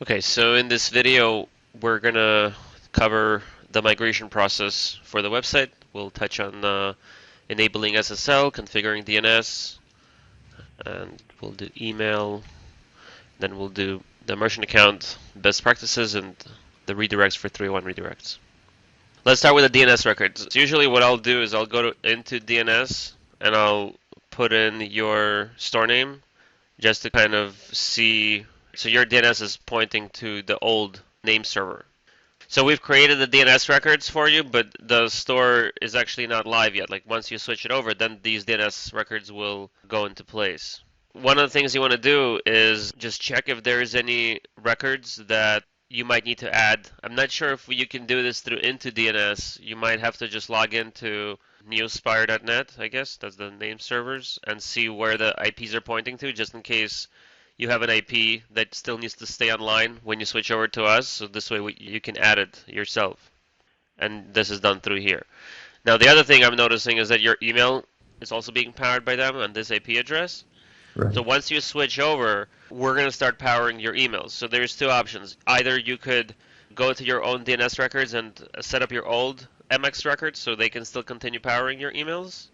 Okay, so in this video, we're gonna cover the migration process for the website. We'll touch on enabling SSL, configuring DNS, and we'll do email. Then we'll do the merchant account best practices and the redirects for 301 redirects. Let's start with the DNS records. So usually what I'll do is I'll go into DNS and I'll put in your store name just to kind of see. So your DNS is pointing to the old name server. So we've created the DNS records for you, but the store is actually not live yet. Like once you switch it over, then these DNS records will go into place. One of the things you want to do is just check if there's any records that you might need to add. I'm not sure if you can do this through into DNS. You might have to just log into neospire.net, I guess, that's the name servers, and see where the IPs are pointing to, just in case you have an IP that still needs to stay online when you switch over to us, so this way you can add it yourself. And this is done through here. Now the other thing I'm noticing is that your email is also being powered by them on this IP address. Right. So once you switch over, we're going to start powering your emails. So there's two options. Either you could go to your own DNS records and set up your old MX records so they can still continue powering your emails.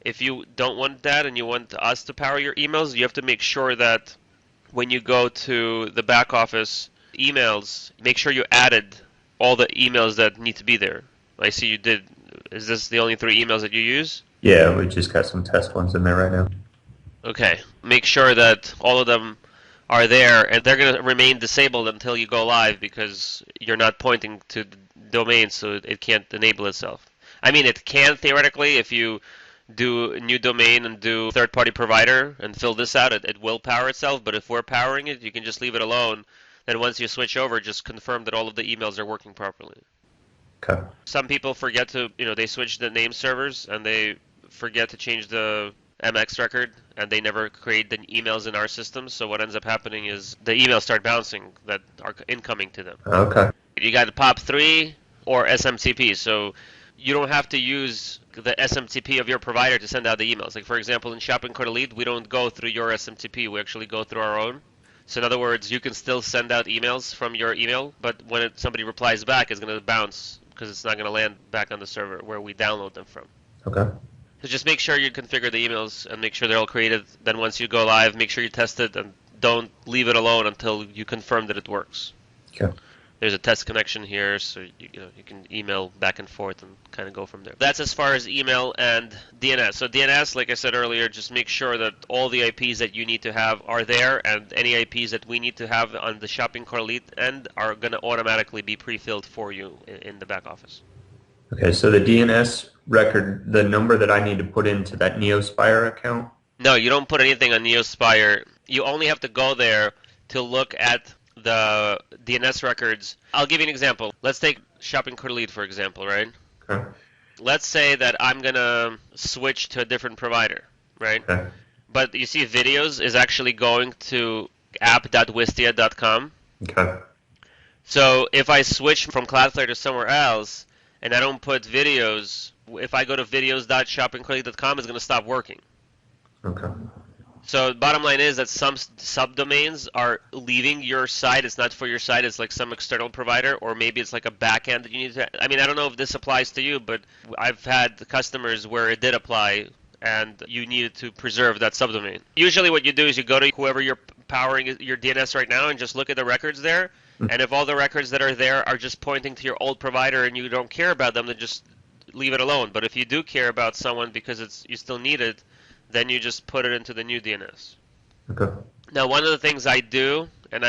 If you don't want that and you want us to power your emails, you have to make sure that when you go to the back office emails, make sure you added all the emails that need to be there. I see you did. Is this the only 3 emails that you use? Yeah, we just got some test ones in there right now. Okay. Make sure that all of them are there, and they're going to remain disabled until you go live because you're not pointing to the domain, so it can't enable itself. I mean, it can theoretically if you do a new domain and do third-party provider and fill this out, it will power itself. But if we're powering it, you can just leave it alone. Then once you switch over, just confirm that all of the emails are working properly. Okay. Some people forget to, they switch the name servers and they forget to change the MX record and they never create the emails in our system. So what ends up happening is the emails start bouncing that are incoming to them. Okay. You got POP3 or SMTP. So you don't have to use the SMTP of your provider to send out the emails. Like for example, in Shopping Cart Elite, we don't go through your SMTP. We actually go through our own. So in other words, you can still send out emails from your email, but when somebody replies back, it's going to bounce because it's not going to land back on the server where we download them from. Okay. So just make sure you configure the emails and make sure they're all created. Then once you go live, make sure you test it and don't leave it alone until you confirm that it works. Okay. There's a test connection here, so you can email back and forth and kind of go from there. That's as far as email and DNS. So DNS, like I said earlier, just make sure that all the IPs that you need to have are there, and any IPs that we need to have on the Shopping Cart Elite end are going to automatically be pre-filled for you in the back office. Okay, so the DNS record, the number that I need to put into that Neospire account? No, you don't put anything on Neospire. You only have to go there to look at the DNS records. I'll give you an example. Let's take Shopping Cart Elite, for example, right? Okay. Let's say that I'm going to switch to a different provider, right? Okay. But you see videos is actually going to app.wistia.com. Okay. So if I switch from Cloudflare to somewhere else and I don't put videos, if I go to videos.shoppingcartelite.com, it's going to stop working. Okay. So bottom line is that some subdomains are leaving your site. It's not for your site. It's like some external provider, or maybe it's like a backend that you need to. I mean, I don't know if this applies to you, but I've had customers where it did apply, and you needed to preserve that subdomain. Usually, what you do is you go to whoever you're powering your DNS right now, and just look at the records there. And if all the records that are there are just pointing to your old provider, and you don't care about them, then just leave it alone. But if you do care about someone because you still need it, then you just put it into the new DNS. Okay. Now, one of the things I do, and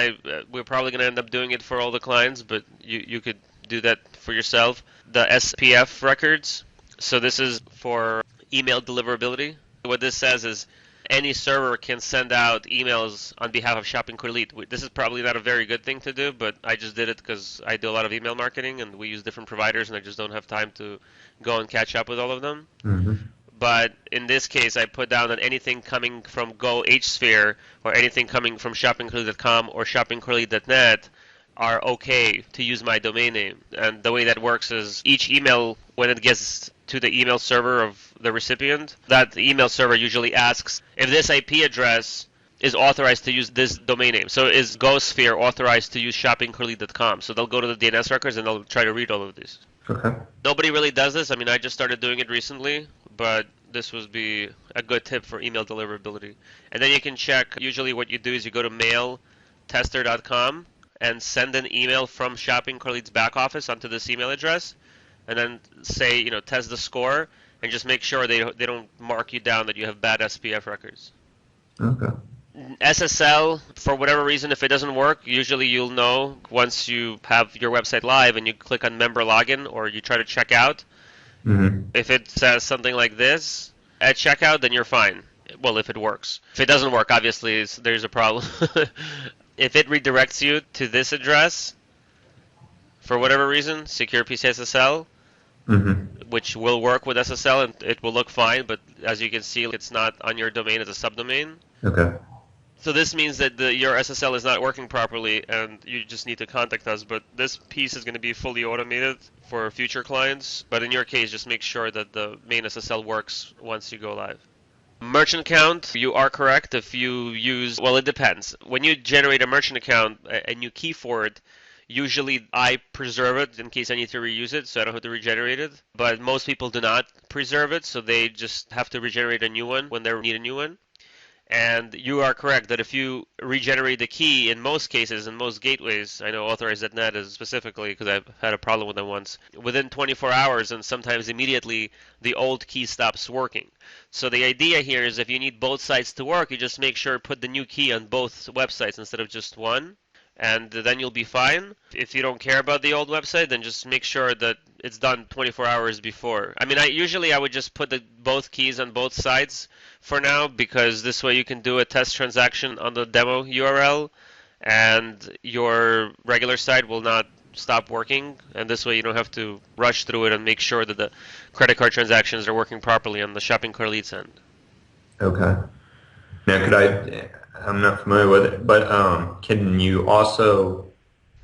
we're probably going to end up doing it for all the clients, but you could do that for yourself, the Spf Records. So this is for email deliverability. What this says is any server can send out emails on behalf of Shopping Cart Elite. This is probably not a very good thing to do, but I just did it because I do a lot of email marketing, and we use different providers, and I just don't have time to go and catch up with all of them. Mm-hmm. But in this case, I put down that anything coming from GoHSphere or anything coming from shoppingcartelite.com or shoppingcartelite.net are okay to use my domain name. And the way that works is each email, when it gets to the email server of the recipient, that email server usually asks if this IP address is authorized to use this domain name. So is GoSphere authorized to use shoppingcurly.com? So they'll go to the DNS records and they'll try to read all of these. Okay. Nobody really does this. I mean, I just started doing it recently, but this would be a good tip for email deliverability. And then you can check, usually what you do is you go to mailtester.com and send an email from Shopping Curly's back office onto this email address, and then say, test the score, and just make sure they don't mark you down that you have bad SPF records. Okay. SSL, for whatever reason, if it doesn't work, usually you'll know once you have your website live and you click on member login or you try to check out. Mm-hmm. If it says something like this at checkout, then you're fine. Well, if it works. If it doesn't work, obviously there's a problem. If it redirects you to this address, for whatever reason, secure PC SSL, which will work with SSL and it will look fine, but as you can see, it's not on your domain, it's a subdomain. Okay. So this means that your SSL is not working properly and you just need to contact us, but this piece is going to be fully automated for future clients. But in your case, just make sure that the main SSL works once you go live. Merchant account, you are correct if you use, well, it depends. When you generate a merchant account and you key for it, usually I preserve it in case I need to reuse it, so I don't have to regenerate it. But most people do not preserve it, so they just have to regenerate a new one when they need a new one. And you are correct that if you regenerate the key, in most cases, in most gateways, I know Authorize.net is specifically because I've had a problem with them once, within 24 hours and sometimes immediately, the old key stops working. So the idea here is if you need both sites to work, you just make sure put the new key on both websites instead of just one, and then you'll be fine. If you don't care about the old website, then just make sure that it's done 24 hours before. I mean, I would just put both keys on both sides for now, because this way you can do a test transaction on the demo URL and your regular site will not stop working, and this way you don't have to rush through it and make sure that the credit card transactions are working properly on the Shopping Cart leads end. Okay. Now, I'm not familiar with it, but can you also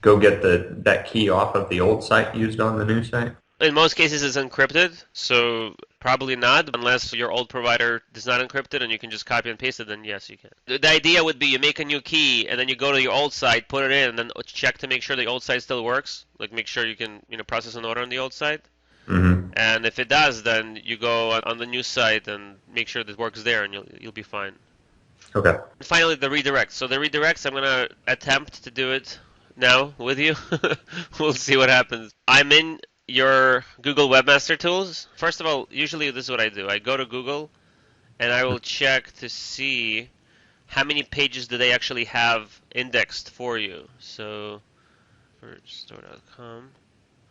go get that key off of the old site used on the new site? In most cases it's encrypted, so probably not, unless your old provider does not encrypt it and you can just copy and paste it, then yes, you can. The idea would be you make a new key and then you go to your old site, put it in, and then check to make sure the old site still works. Like make sure you can process an order on the old site. Mm-hmm. And if it does, then you go on the new site and make sure that it works there and you'll be fine. Okay. And finally, the redirects. So the redirects, I'm going to attempt to do it now with you. We'll see what happens. I'm in your Google Webmaster Tools. First of all, usually this is what I do. I go to Google and I will check to see how many pages do they actually have indexed for you. So, for store.com.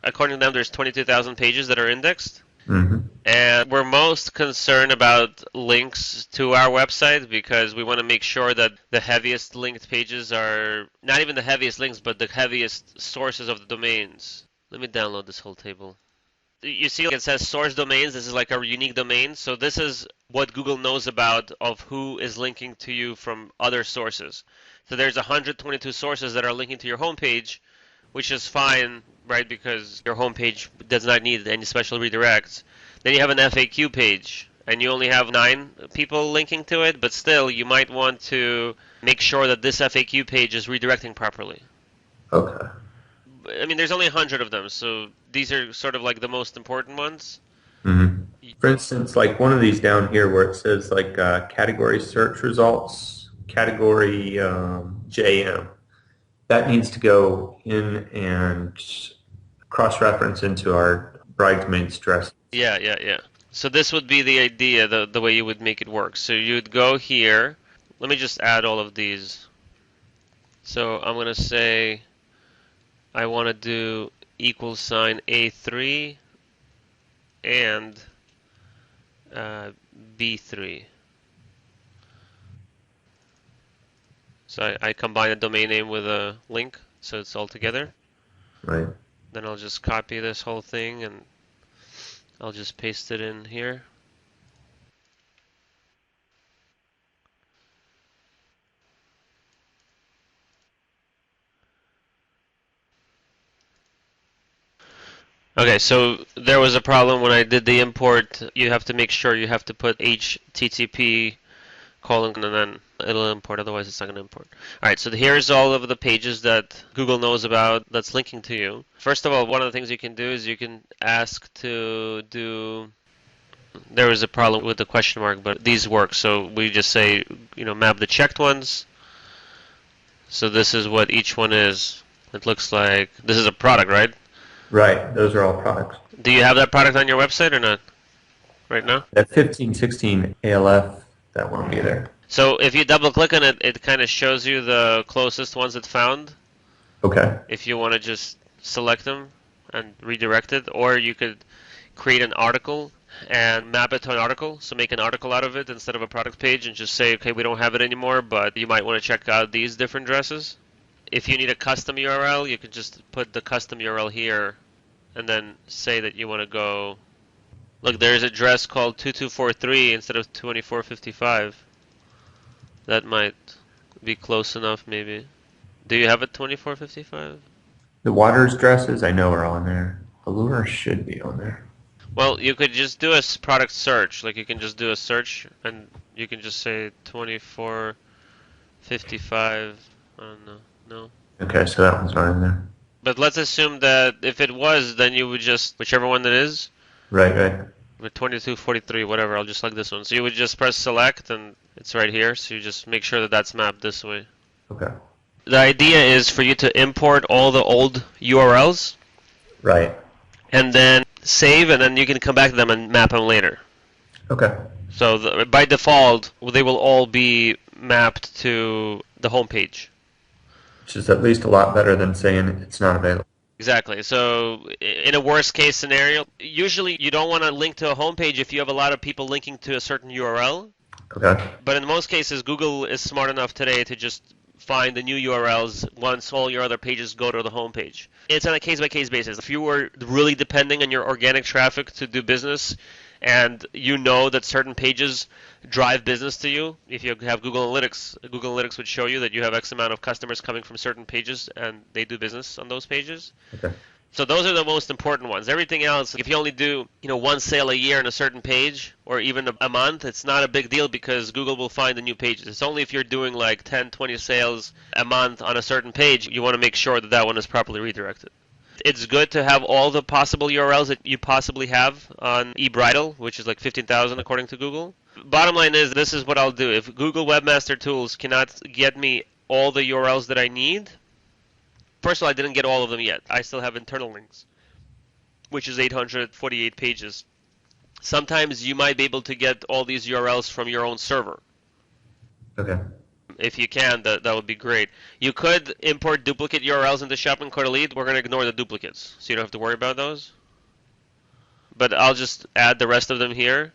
According to them, there's 22,000 pages that are indexed. Mm-hmm. And we're most concerned about links to our website because we want to make sure that the heaviest linked pages are not even the heaviest links, but the heaviest sources of the domains. Let me download this whole table. You see it says source domains. This is like a unique domain. So this is what Google knows about of who is linking to you from other sources. So there's 122 sources that are linking to your homepage, which is fine, right, because your homepage does not need any special redirects. Then you have an FAQ page, and you only have 9 people linking to it, but still you might want to make sure that this FAQ page is redirecting properly. Okay. I mean, there's only 100 of them, so these are sort of like the most important ones. Mm-hmm. For instance, like one of these down here where it says like category search results, category JM, that needs to go in and cross-reference into our bridesmaid's dress. Yeah. So this would be the idea, the way you would make it work. So you'd go here. Let me just add all of these. So I'm going to say I want to do =, A3 and B3. So I combine a domain name with a link, so it's all together. Right. Then I'll just copy this whole thing and I'll just paste it in here. Okay, so there was a problem when I did the import. You have to make sure you have to put HTTP : and then It'll import, otherwise it's not going to import. Alright, so here's all of the pages that Google knows about that's linking to you. First of all, one of the things you can do is you can ask to do. There was a problem with the question mark, but these work. So we just say, map the checked ones. So this is what each one is. It looks like this is a product, right? Right. Those are all products. Do you have that product on your website or not right now? That 1516 ALF, that won't be there. So if you double click on it, it kind of shows you the closest ones it found. Okay. If you want to just select them and redirect it, or you could create an article and map it to an article. So make an article out of it instead of a product page and just say, okay, we don't have it anymore, but you might want to check out these different dresses. If you need a custom URL, you can just put the custom URL here and then say that you want to go. Look, there's a dress called 2243 instead of 2455. That might be close enough, maybe. Do you have a 2455? The Waters dresses I know are on there. Allure should be on there. Well, you could just do a product search. Like you can just do a search and you can just say 2455. I don't know. No. Okay, so that one's not in there. But let's assume that if it was, then you would just, whichever one that is, Right. with 2243, whatever, I'll just select this one. So you would just press select and it's right here. So you just make sure that that's mapped this way. Okay. The idea is for you to import all the old URLs. Right. And then save, and then you can come back to them and map them later. Okay. So by default, they will all be mapped to the home page. Which is at least a lot better than saying it's not available. Exactly. So in a worst case scenario, usually you don't want to link to a home page if you have a lot of people linking to a certain URL. Okay. But in most cases, Google is smart enough today to just find the new URLs once all your other pages go to the home page. It's on a case-by-case basis. If you were really depending on your organic traffic to do business, and you know that certain pages drive business to you, if you have Google Analytics would show you that you have X amount of customers coming from certain pages and they do business on those pages. Okay. So those are the most important ones. Everything else, if you only do, one sale a year on a certain page or even a month, it's not a big deal because Google will find the new pages. It's only if you're doing like 10, 20 sales a month on a certain page, you want to make sure that that one is properly redirected. It's good to have all the possible URLs that you possibly have on eBridal, which is like 15,000 according to Google. Bottom line is, this is what I'll do. If Google Webmaster Tools cannot get me all the URLs that I need, first of all, I didn't get all of them yet. I still have internal links, which is 848 pages. Sometimes you might be able to get all these URLs from your own server. Okay. If you can, that would be great. You could import duplicate URLs into Shopping Cart Elite. We're going to ignore the duplicates, so you don't have to worry about those. But I'll just add the rest of them here,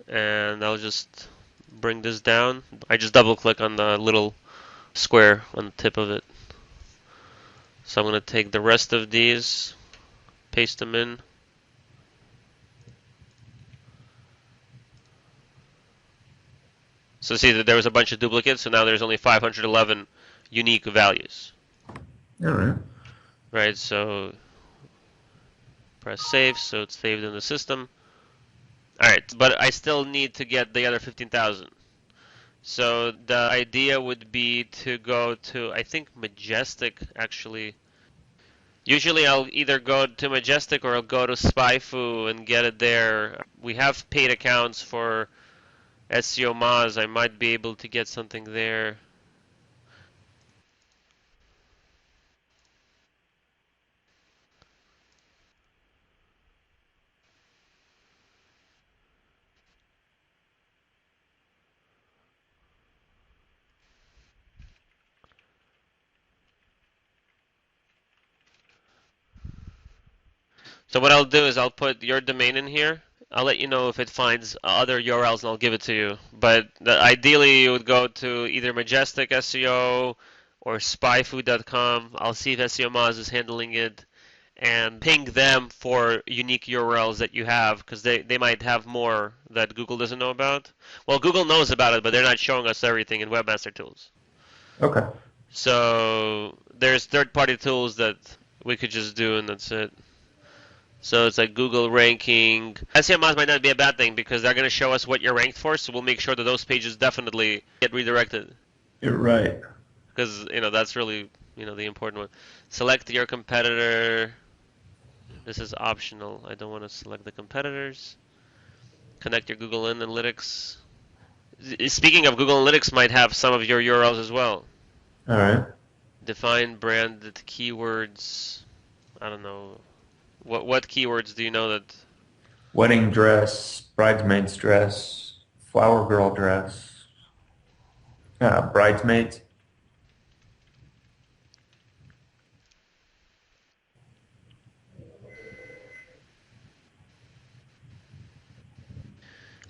and I'll just bring this down. I just double-click on the little square on the tip of it. So I'm going to take the rest of these, paste them in. So see that there was a bunch of duplicates, so now there's only 511 unique values. All right. Right, so press save, so it's saved in the system. Alright, but I still need to get the other 15,000. So the idea would be to go to, I think Majestic actually. Usually I'll either go to Majestic or I'll go to SpyFu and get it there. We have paid accounts for SEO Moz. I might be able to get something there. So what I'll do is I'll put your domain in here. I'll let you know if it finds other URLs and I'll give it to you. But ideally you would go to either Majestic SEO or spyfood.com. I'll see if SEO Moz is handling it and ping them for unique URLs that you have because they might have more that Google doesn't know about. Well, Google knows about it, but they're not showing us everything in Webmaster Tools. Okay. So there's third-party tools that we could just do and that's it. So it's like Google ranking. SEMs might not be a bad thing because they're going to show us what you're ranked for, so we'll make sure that those pages definitely get redirected. You're right. Because, that's really, the important one. Select your competitor. This is optional. I don't want to select the competitors. Connect your Google Analytics. Speaking of, Google Analytics might have some of your URLs as well. All right. Define branded keywords. I don't know. What keywords do you know that? Wedding dress, bridesmaid's dress, flower girl dress, bridesmaids.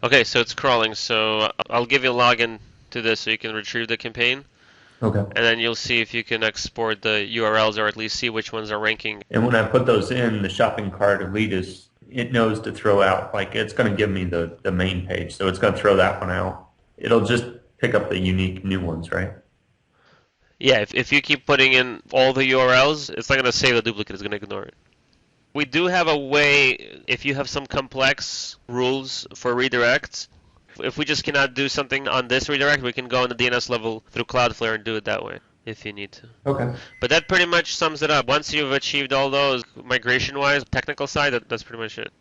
Okay, so it's crawling. So I'll give you a login to this so you can retrieve the campaign. Okay. And then you'll see if you can export the URLs or at least see which ones are ranking. And when I put those in, the shopping cart elitist, it knows to throw out, like it's going to give me the main page. So it's going to throw that one out. It'll just pick up the unique new ones, right? Yeah, if you keep putting in all the URLs, it's not going to save the duplicate, it's going to ignore it. We do have a way, if you have some complex rules for redirects, if we just cannot do something on this redirect, we can go on the DNS level through Cloudflare and do it that way, if you need to. Okay. But that pretty much sums it up. Once you've achieved all those migration-wise, technical side, that's pretty much it.